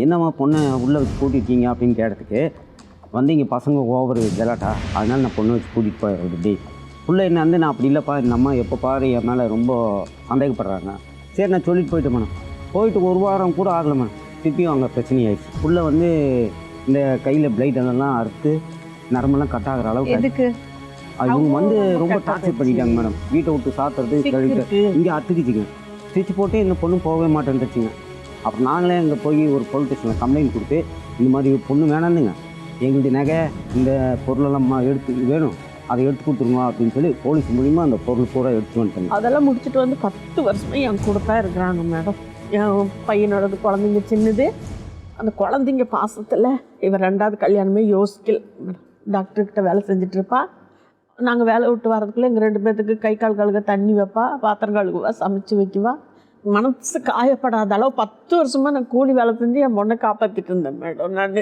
என்னம்மா பொண்ணை உள்ளே வச்சு கூட்டிருக்கீங்க அப்படின்னு கேட்டதுக்கு வந்து இங்கே பசங்க ஓவர் கலாட்டா, அதனால நான் பொண்ணை வச்சு கூட்டிகிட்டு போயிடுறது டே. புள்ள என்ன வந்து நான் அப்படி இல்லைப்பா, இந்த அம்மா எப்போ பாரு என் மேலே ரொம்ப சந்தேகப்படுறாங்க. சரி நான் சொல்லிட்டு போயிட்டேன் மேடம். போயிட்டு ஒரு வாரம் கூட ஆகலை மேடம், திருப்பியும் அங்கே பிரச்சனை ஆயிடுச்சு. புள்ள வந்து இந்த கையில் பிளைட் அதெல்லாம் அறுத்து நரம்பெல்லாம் கட் ஆகிற அளவுக்கு எதுக்கு இவங்க வந்து ரொம்ப டார்ச்சர் பண்ணிட்டாங்க மேடம். வீட்டை விட்டு சாத்துறது கழிட்டு இங்கே அத்துக்குச்சிங்க. ஸ்டிச் போட்டு இந்த பொண்ணு போகவே மாட்டேன்ருச்சுங்க. அப்புறம் நாங்களே அங்கே போய் ஒரு போலீஸ் ஸ்டேஷனில் கம்ப்ளைண்ட் கொடுத்து இந்த மாதிரி பொண்ணு வேணாந்துங்க, எங்களுடைய நகை இந்த பொருளெல்லாம் எடுத்து வேணும், அதை எடுத்து கொடுத்துருங்க அப்படின்னு சொல்லி போலீஸ் மூலிமா அந்த பொருள் பூரா எடுத்து வந்துட்டாங்க. அதெல்லாம் முடிச்சுட்டு வந்து 10 வருஷமாக என் கூட தான் இருக்கிறாங்க மேடம். என் பையனோடது குழந்தைங்க சின்னது. அந்த குழந்தைங்க பாசத்தில் இவர் 2வது கல்யாணமே யோசிக்கல மேடம். டாக்டர்கிட்ட வேலை செஞ்சிட்ருப்பா. நாங்கள் வேலை விட்டு வரதுக்குள்ளே எங்கள் 2 பேர்த்துக்கு கை கால் கழுக தண்ணி வைப்பா, பாத்திரம் கழுகுவா, சமைச்சு வைக்குவா. மனசு காயப்படாத அளவு 10 வருஷமாக நான் கூலி வேலை செஞ்சு என் பொண்ணை காப்பாற்றிட்டு இருந்தேன் மேடம் நான்.